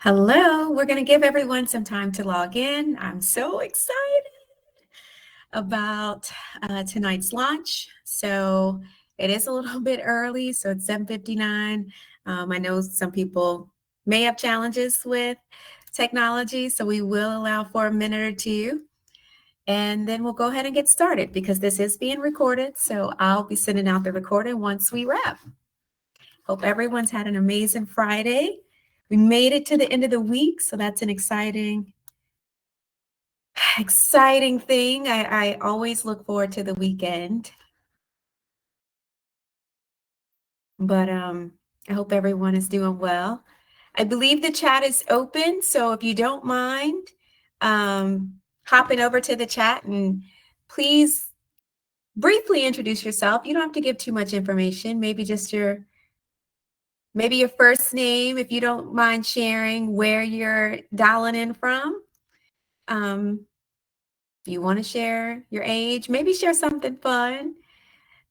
Hello, we're going to give everyone some time to log in. I'm so excited about tonight's launch. So it is a little bit early, so it's 7:59. I know some people may have challenges with technology, so we will allow for a minute or two. And then we'll go ahead and get started because this is being recorded. So I'll be sending out the recording once we wrap. Hope everyone's had an amazing Friday. We made it to the end of the week, so that's an exciting thing. I always look forward to the weekend. But I hope everyone is doing well. I believe the chat is open, so if you don't mind hopping over to the chat and please briefly introduce yourself. You don't have to give too much information, maybe just your first name, if you don't mind sharing where you're dialing in from. If you want to share your age, maybe share something fun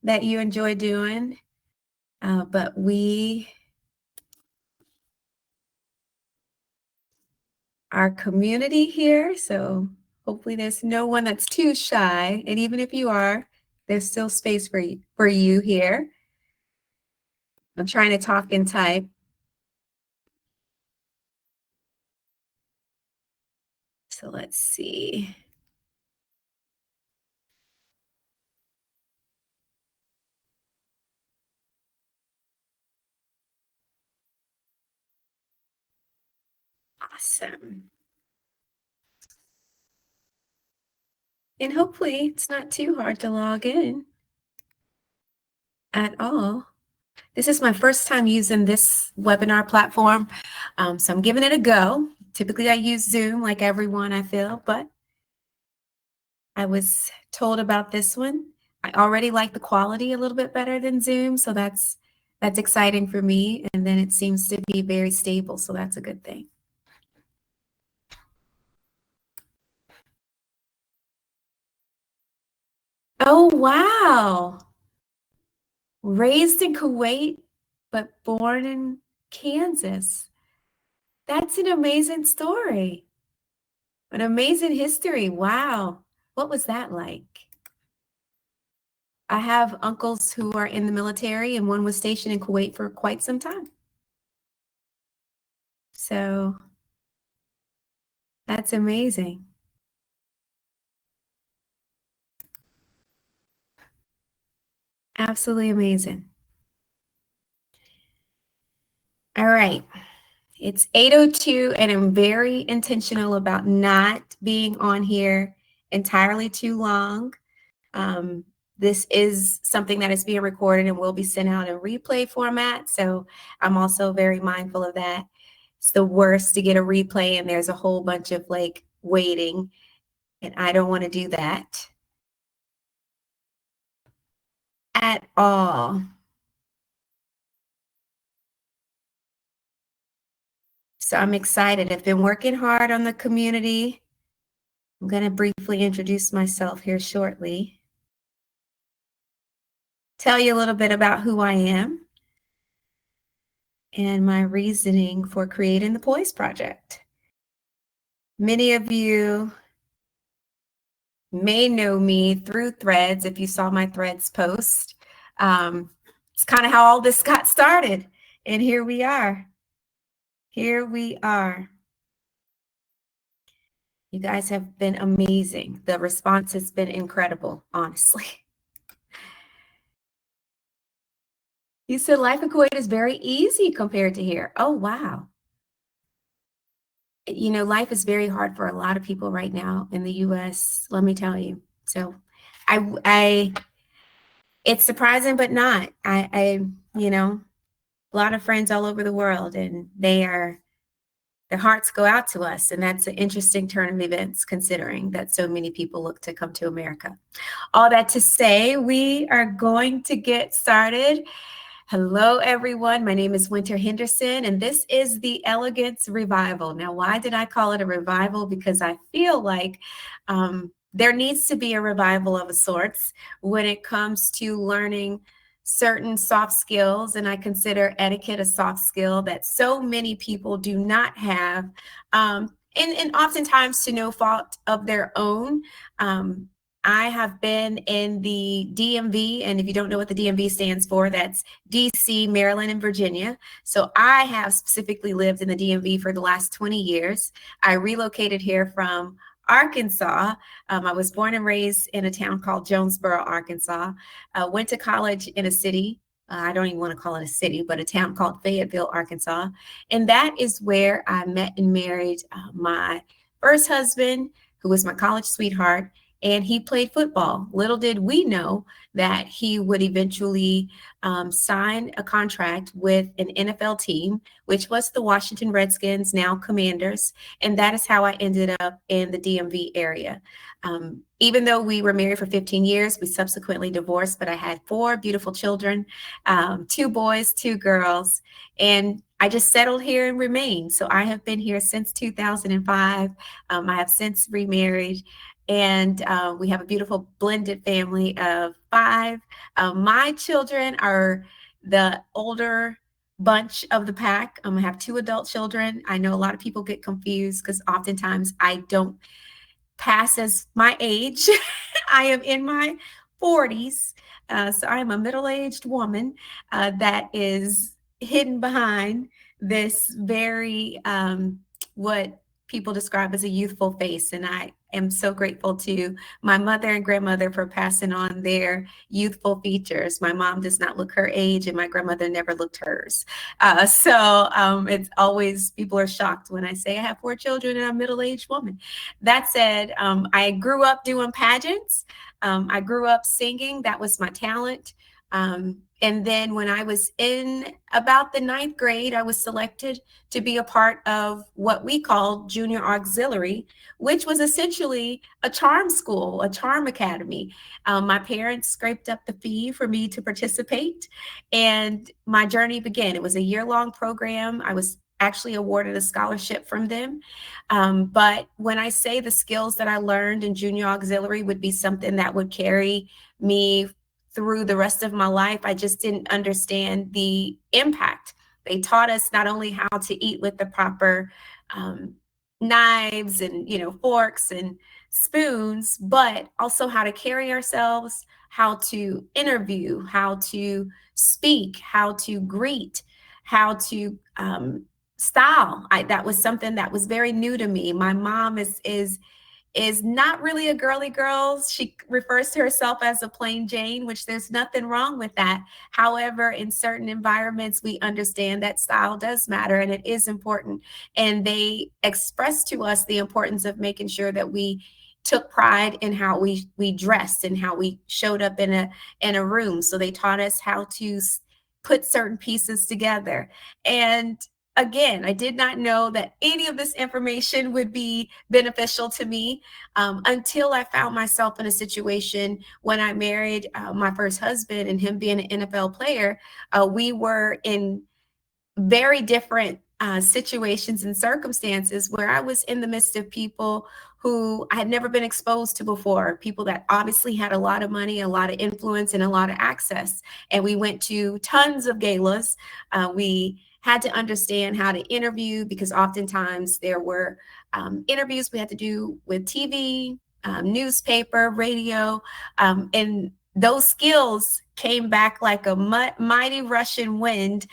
that you enjoy doing. But we are community here, so hopefully there's no one that's too shy. And even if you are, there's still space for you here. I'm trying to talk and type. So let's see. Awesome. And hopefully it's not too hard to log in at all. This is my first time using this webinar platform, so I'm giving it a go. Typically I use Zoom like everyone, I feel, but I was told about this one. I already like the quality a little bit better than Zoom, so that's exciting for me. And then it seems to be very stable, so that's a good thing. Oh, wow. Raised in Kuwait, but born in Kansas. That's an amazing story. An amazing history. Wow. What was that like? I have uncles who are in the military, and one was stationed in Kuwait for quite some time. So that's amazing. Absolutely amazing. All right. It's 8:02, and I'm very intentional about not being on here entirely too long. This is something that is being recorded and will be sent out in replay format. So I'm also very mindful of that. It's the worst to get a replay and there's a whole bunch of like waiting, and I don't want to do that at all. So I'm excited. I've been working hard on the community. I'm going to briefly introduce myself here shortly. Tell you a little bit about who I am and my reasoning for creating the Poise Project. Many of you may know me through Threads if you saw my Threads post. It's kind of how all this got started. And here we are. Here we are. You guys have been amazing. The response has been incredible, honestly. You said life in Kuwait is very easy compared to here. Oh, wow. You know, life is very hard for a lot of people right now in the US, let me tell you. So it's surprising, but not. You know, a lot of friends all over the world, and their hearts go out to us. And that's an interesting turn of events, considering that so many people look to come to America. All that to say, we are going to get started. Hello, everyone. My name is Winter Henderson, and this is the Elegance Revival. Now, why did I call it a revival? Because I feel like there needs to be a revival of a sorts when it comes to learning certain soft skills, and I consider etiquette a soft skill that so many people do not have, and oftentimes to no fault of their own. Um, I have been in the DMV, and if you don't know what the DMV stands for, that's DC, Maryland, and Virginia. So I have specifically lived in the DMV for the last 20 years. I relocated here from Arkansas. I was born and raised in a town called Jonesboro, Arkansas. Went to college in a city. I don't even want to call it a city, but a town called Fayetteville, Arkansas. And that is where I met and married my first husband, who was my college sweetheart, and he played football. Little did we know that he would eventually sign a contract with an NFL team, which was the Washington Redskins, now Commanders. And that is how I ended up in the DMV area. Even though we were married for 15 years, we subsequently divorced, but I had 4 beautiful children, 2 boys, 2 girls, and I just settled here and remained. So I have been here since 2005. I have since remarried, and we have a beautiful blended family of 5. My children are the older bunch of the pack. I have 2 adult children. I know a lot of people get confused because oftentimes I don't pass as my age. I am in my 40s. So I am a middle-aged woman that is hidden behind this very, what people describe as a youthful face. And I am so grateful to my mother and grandmother for passing on their youthful features. My mom does not look her age, and my grandmother never looked hers. So it's always, people are shocked when I say I have 4 children and I'm a middle-aged woman. That said, I grew up doing pageants. I grew up singing. That was my talent. And then when I was in about the 9th grade, I was selected to be a part of what we call junior auxiliary, which was essentially a charm school, a charm academy. My parents scraped up the fee for me to participate, and my journey began. It was a year-long program. I was actually awarded a scholarship from them. But when I say the skills that I learned in junior auxiliary would be something that would carry me through the rest of my life, I just didn't understand the impact. They taught us not only how to eat with the proper knives and, forks and spoons, but also how to carry ourselves, how to interview, how to speak, how to greet, how to style. That was something that was very new to me. My mom is not really a girly girl. She refers to herself as a plain Jane, which there's nothing wrong with that. However, in certain environments, we understand that style does matter and it is important. And they expressed to us the importance of making sure that we took pride in how we dressed and how we showed up in a room. So they taught us how to put certain pieces together. And again, I did not know that any of this information would be beneficial to me until I found myself in a situation when I married my first husband, and him being an NFL player. We were in very different situations and circumstances where I was in the midst of people who I had never been exposed to before, people that obviously had a lot of money, a lot of influence, and a lot of access. And we went to tons of galas. We had to understand how to interview, because oftentimes there were interviews we had to do with TV, newspaper, radio, and those skills came back like a mighty Russian wind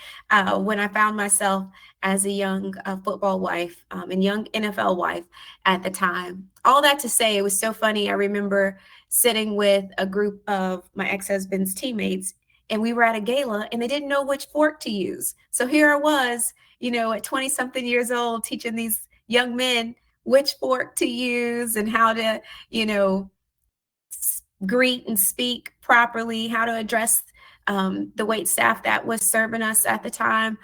when I found myself as a young football wife and young NFL wife at the time. All that to say, it was so funny. I remember sitting with a group of my ex-husband's teammates, and we were at a gala and they didn't know which fork to use. So here I was, at 20 something years old, teaching these young men which fork to use and how to, greet and speak properly, how to address the wait staff that was serving us at the time.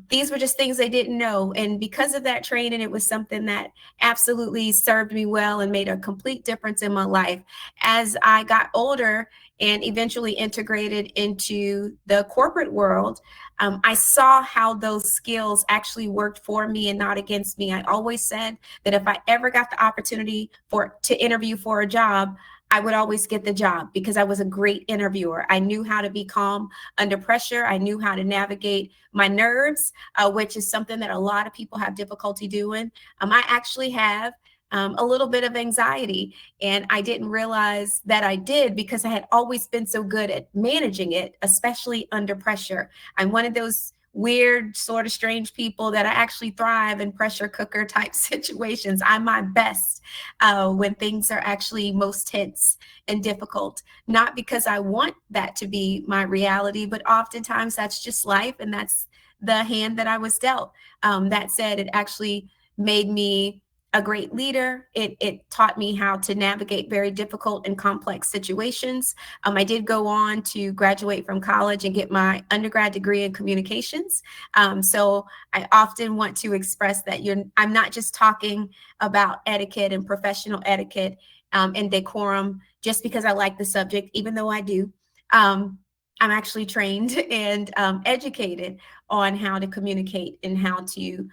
These were just things they didn't know. And because of that training, it was something that absolutely served me well and made a complete difference in my life. As I got older and eventually integrated into the corporate world, I saw how those skills actually worked for me and not against me. I always said that if I ever got the opportunity to interview for a job, I would always get the job because I was a great interviewer. I knew how to be calm under pressure. I knew how to navigate my nerves, which is something that a lot of people have difficulty doing. I actually have a little bit of anxiety, and I didn't realize that I did because I had always been so good at managing it, especially under pressure. I'm one of those weird, sort of strange people that I actually thrive in pressure cooker type situations. I'm my best when things are actually most tense and difficult, not because I want that to be my reality, but oftentimes that's just life, and that's the hand that I was dealt. That said, it actually made me a great leader. It taught me how to navigate very difficult and complex situations. I did go on to graduate from college and get my undergrad degree in communications. So I often want to express that I'm not just talking about etiquette and professional etiquette and decorum just because I like the subject, even though I do. I'm actually trained and educated on how to communicate and how to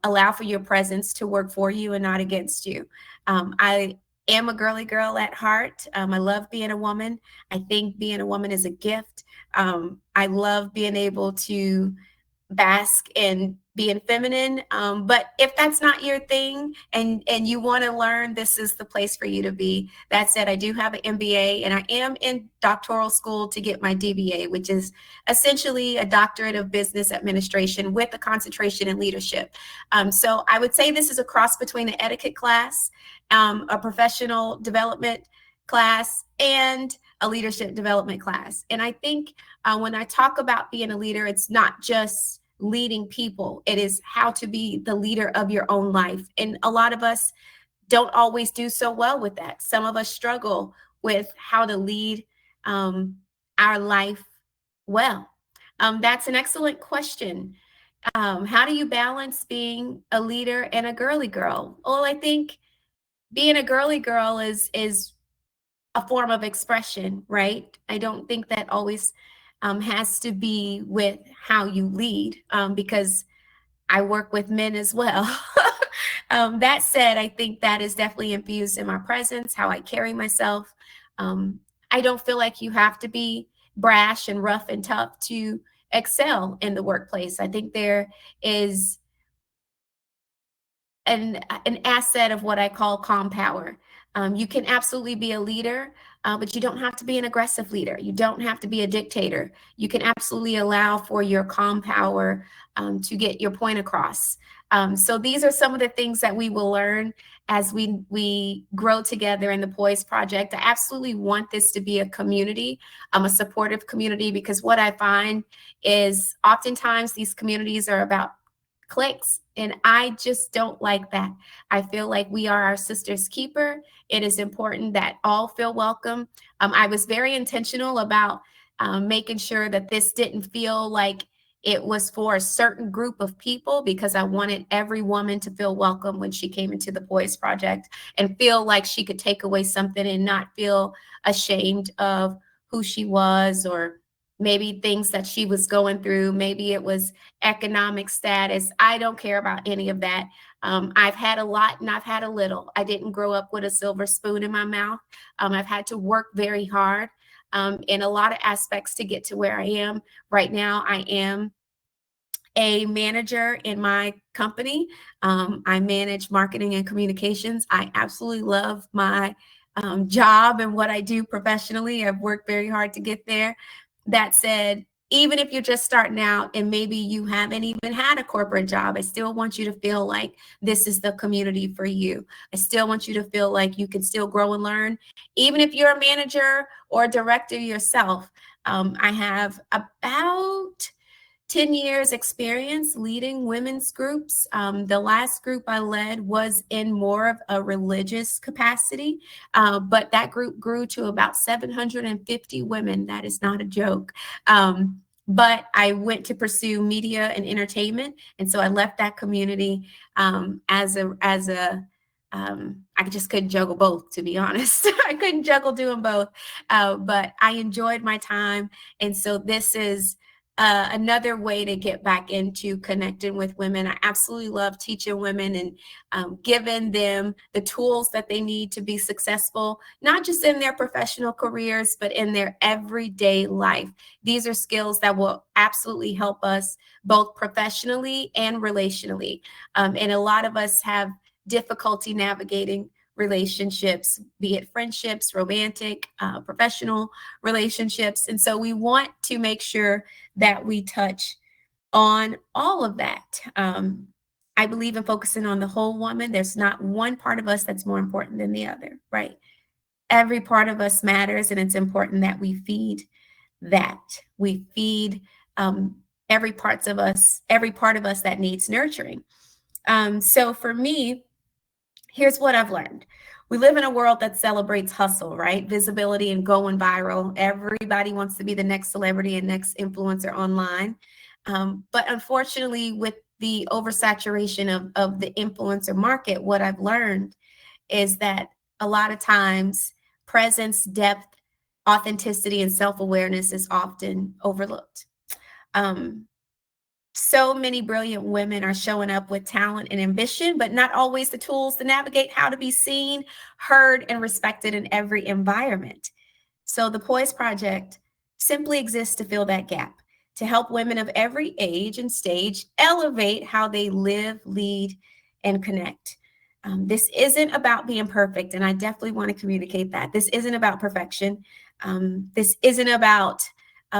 allow for your presence to work for you and not against you. I am a girly girl at heart. I love being a woman. I think being a woman is a gift. I love being able to bask in being feminine. But if that's not your thing and you want to learn, this is the place for you to be. That said, I do have an MBA and I am in doctoral school to get my DBA, which is essentially a doctorate of business administration with a concentration in leadership. So I would say this is a cross between an etiquette class, a professional development class, and a leadership development class. And I think when I talk about being a leader, it's not just leading people. It is how to be the leader of your own life. And a lot of us don't always do so well with that. Some of us struggle with how to lead our life well. That's an excellent question. How do you balance being a leader and a girly girl? Well, I think being a girly girl is a form of expression, right? I don't think that always has to be with how you lead, because I work with men as well. That said, I think that is definitely infused in my presence, how I carry myself. I don't feel like you have to be brash and rough and tough to excel in the workplace. I think there is an asset of what I call calm power. You can absolutely be a leader, but you don't have to be an aggressive leader. You don't have to be a dictator. You can absolutely allow for your calm power to get your point across. So these are some of the things that we will learn as we grow together in the Poise Project. I absolutely want this to be a community, a supportive community, because what I find is oftentimes these communities are about clicks, and I just don't like that. I feel like we are our sister's keeper. It is important that all feel welcome. I was very intentional about making sure that this didn't feel like it was for a certain group of people, because I wanted every woman to feel welcome when she came into the Poise Project and feel like she could take away something and not feel ashamed of who she was, or maybe things that she was going through. Maybe it was economic status. I don't care about any of that. I've had a lot and I've had a little. I didn't grow up with a silver spoon in my mouth. I've had to work very hard in a lot of aspects to get to where I am. Right now, I am a manager in my company. I manage marketing and communications. I absolutely love my job and what I do professionally. I've worked very hard to get there. That said, even if you're just starting out and maybe you haven't even had a corporate job, I still want you to feel like this is the community for you. I still want you to feel like you can still grow and learn. Even if you're a manager or a director yourself, I have about 10 years experience leading women's groups. The last group I led was in more of a religious capacity, but that group grew to about 750 women. That is not a joke. But I went to pursue media and entertainment. And so I left that community I just couldn't juggle both, to be honest. I couldn't juggle doing both, but I enjoyed my time. And so this is another way to get back into connecting with women. I absolutely love teaching women and giving them the tools that they need to be successful, not just in their professional careers, but in their everyday life. These are skills that will absolutely help us both professionally and relationally. And a lot of us have difficulty navigating relationships, be it friendships, romantic, professional relationships. And so we want to make sure that we touch on all of that. I believe in focusing on the whole woman. There's not one part of us that's more important than the other, right? Every part of us matters, and it's important that we feed that. We feed every part of us that needs nurturing. So for me, here's what I've learned. We live in a world that celebrates hustle, right? Visibility and going viral. Everybody wants to be the next celebrity and next influencer online. But unfortunately, with the oversaturation of the influencer market, what I've learned is that a lot of times presence, depth, authenticity, and self-awareness is often overlooked. So many brilliant women are showing up with talent and ambition, but not always the tools to navigate how to be seen, heard, and respected in every environment. So the Poise Project simply exists to fill that gap, to help women of every age and stage elevate how they live, lead, and connect. This isn't about being perfect, and I definitely want to communicate that. This isn't about perfection. This isn't about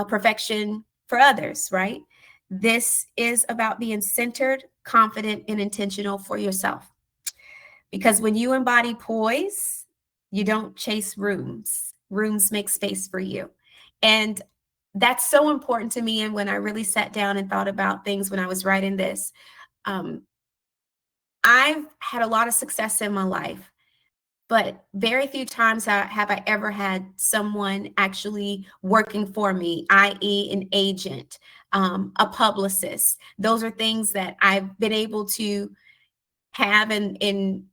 perfection for others, right? This is about being centered, confident, and intentional for yourself. Because when you embody poise, you don't chase rooms. Rooms make space for you. And that's so important to me. And when I really sat down and thought about things when I was writing this, I've had a lot of success in my life, but very few times have I ever had someone actually working for me, i.e. an agent, a publicist. Those are things that I've been able to have in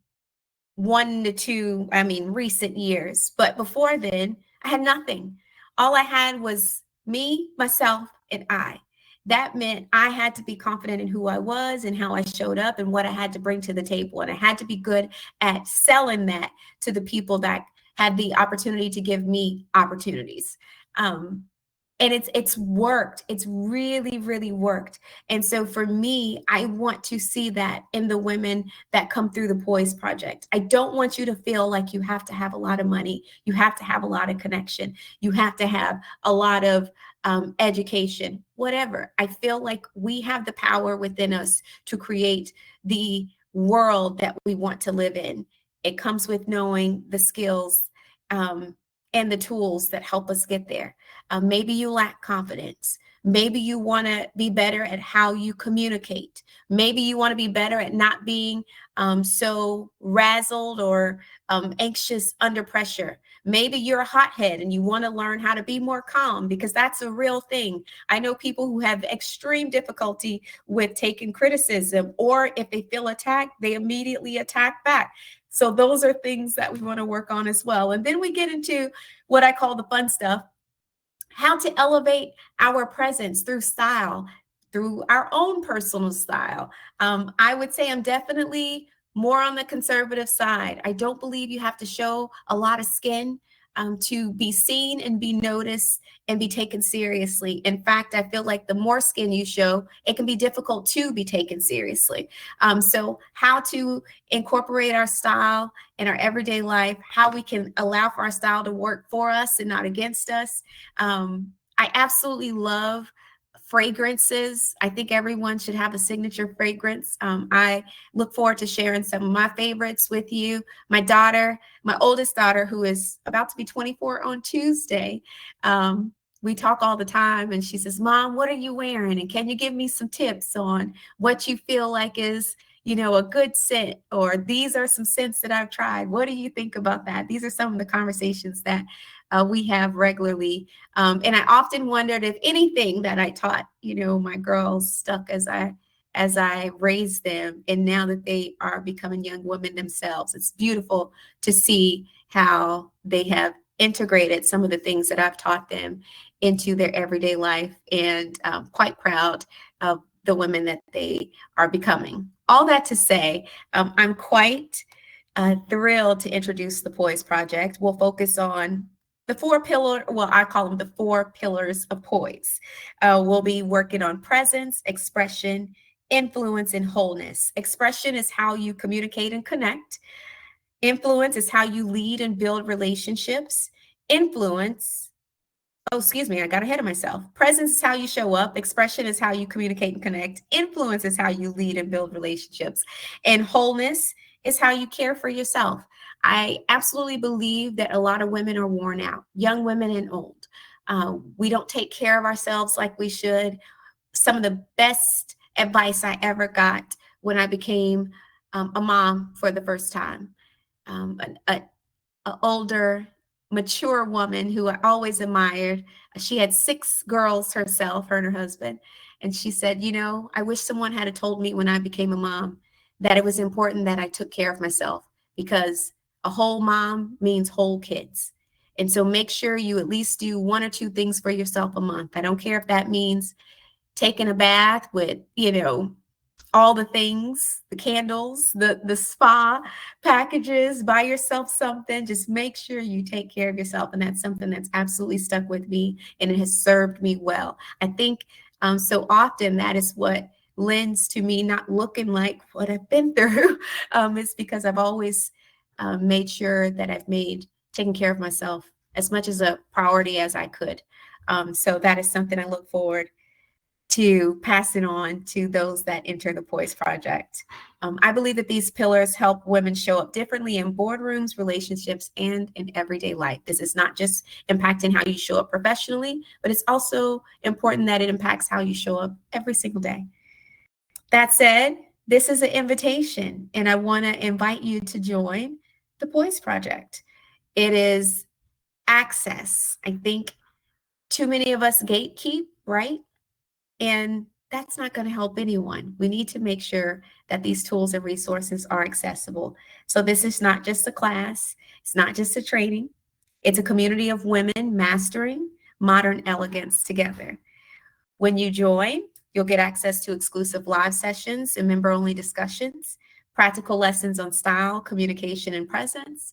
1 to 2, recent years. But before then, I had nothing. All I had was me, myself, and I. That meant I had to be confident in who I was and how I showed up and what I had to bring to the table. And I had to be good at selling that to the people that had the opportunity to give me opportunities. And it's worked. It's really, really worked. And so for me, I want to see that in the women that come through the Poise Project. I don't want you to feel like you have to have a lot of money. You have to have a lot of connection. You have to have a lot of education, whatever. I feel like we have the power within us to create the world that we want to live in. It comes with knowing the skills and the tools that help us get there. Maybe you lack confidence. Maybe you want to be better at how you communicate. Maybe you want to be better at not being so razzled or anxious under pressure. Maybe you're a hothead and you want to learn how to be more calm, because that's a real thing. I know people who have extreme difficulty with taking criticism, or if they feel attacked, they immediately attack back. So those are things that we want to work on as well. And then we get into what I call the fun stuff, how to elevate our presence through style, through our own personal style. I would say I'm definitely more on the conservative side. I don't believe you have to show a lot of skin to be seen and be noticed and be taken seriously. In fact, I feel like the more skin you show, it can be difficult to be taken seriously. So how to incorporate our style in our everyday life, how we can allow for our style to work for us and not against us. I absolutely love fragrances. I think everyone should have a signature fragrance. I look forward to sharing some of my favorites with you. My oldest daughter, who is about to be 24 on Tuesday, we talk all the time, and she says, "Mom, what are you wearing? And can you give me some tips on what you feel like is, a good scent, or these are some scents that I've tried. What do you think about that?" These are some of the conversations that we have regularly. And I often wondered if anything that I taught, my girls stuck as I raised them. And now that they are becoming young women themselves, it's beautiful to see how they have integrated some of the things that I've taught them into their everyday life, and quite proud of the women that they are becoming. All that to say, I'm quite thrilled to introduce the Poise Project. We'll focus on the I call them the 4 pillars of poise. We'll be working on presence, expression, influence, and wholeness. Expression is how you communicate and connect. Influence is how you lead and build relationships. I got ahead of myself. Presence is how you show up. Expression is how you communicate and connect. Influence is how you lead and build relationships. And wholeness is how you care for yourself. I absolutely believe that a lot of women are worn out, young women and old. We don't take care of ourselves like we should. Some of the best advice I ever got when I became a mom for the first time. An older, mature woman who I always admired. She had 6 girls herself, her and her husband. And she said, I wish someone had told me when I became a mom that it was important that I took care of myself, because a whole mom means whole kids. And so make sure you at least do 1 or 2 things for yourself a month. I don't care if that means taking a bath with, all the things, the candles, the spa packages, buy yourself something. Just make sure you take care of yourself. And that's something that's absolutely stuck with me, and it has served me well. I think so often that is what lends to me not looking like what I've been through. It's because I've always made sure that I've made taking care of myself as much as a priority as I could. So that is something I look forward to pass it on to those that enter the Poise Project. I believe that these pillars help women show up differently in boardrooms, relationships, and in everyday life. This is not just impacting how you show up professionally, but it's also important that it impacts how you show up every single day. That said, this is an invitation, and I want to invite you to join the Poise Project. It is access. I think too many of us gatekeep, right? And that's not going to help anyone. We need to make sure that these tools and resources are accessible. So this is not just a class. It's not just a training. It's a community of women mastering modern elegance together. When you join, you'll get access to exclusive live sessions and member-only discussions, practical lessons on style, communication, and presence.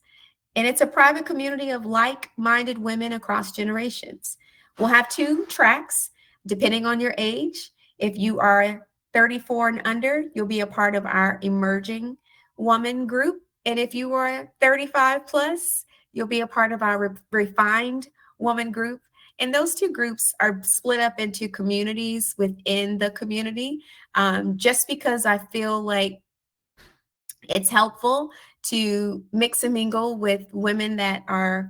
And it's a private community of like-minded women across generations. We'll have 2 tracks. Depending on your age, if you are 34 and under, you'll be a part of our emerging woman group. And if you are 35 plus, you'll be a part of our refined woman group. And those 2 groups are split up into communities within the community, just because I feel like it's helpful to mix and mingle with women that are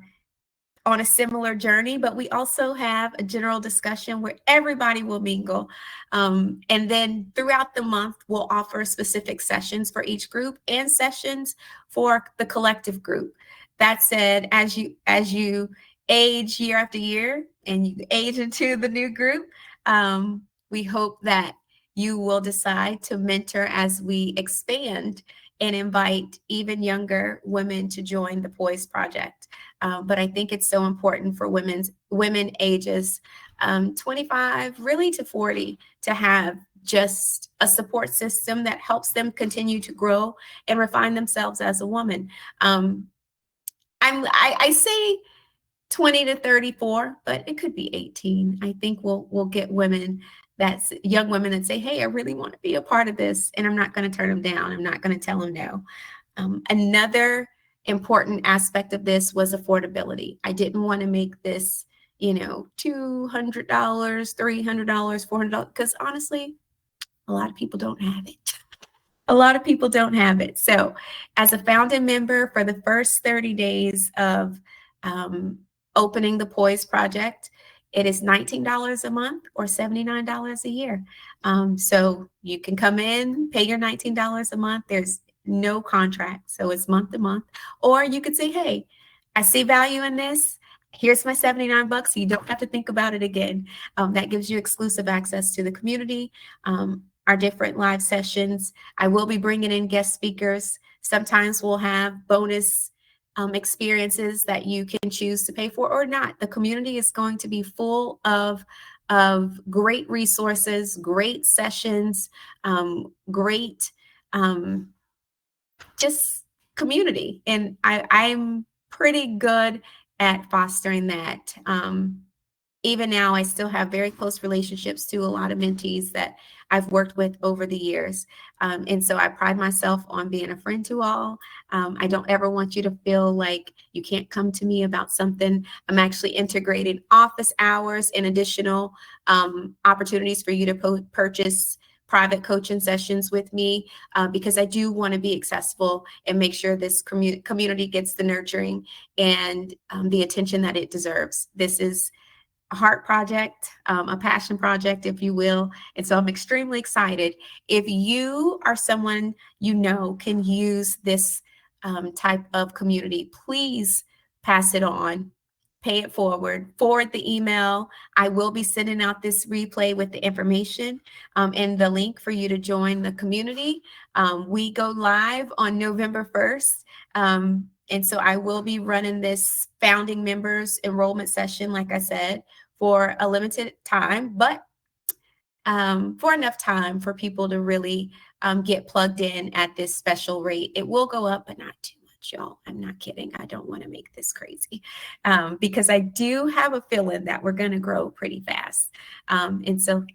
on a similar journey, but we also have a general discussion where everybody will mingle. And then throughout the month, we'll offer specific sessions for each group and sessions for the collective group. That said, as you age year after year and you age into the new group, we hope that you will decide to mentor as we expand and invite even younger women to join the Poise Project. But I think it's so important for women ages 25 really to 40 to have just a support system that helps them continue to grow and refine themselves as a woman. I say 20 to 34, but it could be 18. I think we'll get young women that say, hey, I really want to be a part of this, and I'm not going to turn them down. I'm not going to tell them no. Another important aspect of this was affordability. I didn't want to make this, $200, $300, $400, because honestly, a lot of people don't have it. A lot of people don't have it. So as a founding member for the first 30 days of opening the Poise Project, it is $19 a month or $79 a year. So you can come in, pay your $19 a month. There's no contract, so it's month to month. Or you could say, hey, I see value in this. Here's my $79. So you don't have to think about it again. That gives you exclusive access to the community, our different live sessions. I will be bringing in guest speakers. Sometimes we'll have bonus experiences that you can choose to pay for or not. The community is going to be full of great resources, great sessions, great just community. And I'm pretty good at fostering that. Even now, I still have very close relationships to a lot of mentees that I've worked with over the years. And so I pride myself on being a friend to all. I don't ever want you to feel like you can't come to me about something. I'm actually integrating office hours and additional opportunities for you to purchase private coaching sessions with me, because I do want to be accessible and make sure this community gets the nurturing and the attention that it deserves. This is a heart project, a passion project, if you will. And so I'm extremely excited. If you are someone you know can use this type of community, please pass it on, pay it forward the email. I will be sending out this replay with the information and the link for you to join the community. We go live on November 1st. And so I will be running this founding members enrollment session, like I said, for a limited time, but for enough time for people to really get plugged in at this special rate. It will go up, but not too much, y'all. I'm not kidding. I don't want to make this crazy because I do have a feeling that we're going to grow pretty fast. And so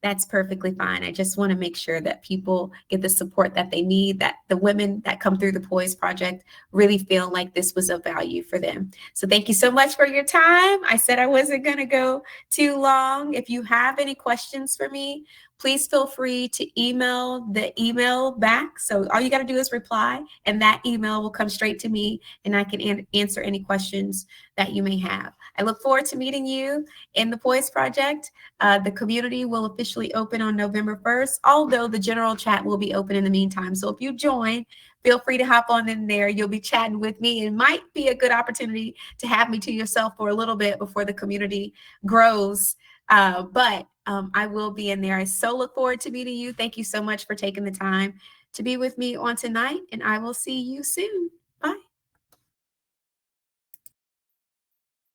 that's perfectly fine. I just want to make sure that people get the support that they need, that the women that come through the Poise Project really feel like this was of value for them. So thank you so much for your time. I said I wasn't going to go too long. If you have any questions for me, please feel free to email the email back. So all you got to do is reply, and that email will come straight to me, and I can answer any questions that you may have. I look forward to meeting you in the Poise Project. The community will officially open on November 1st, although the general chat will be open in the meantime. So if you join, feel free to hop on in there. You'll be chatting with me. It might be a good opportunity to have me to yourself for a little bit before the community grows. But I will be in there. I so look forward to meeting you. Thank you so much for taking the time to be with me on tonight, and I will see you soon. Bye.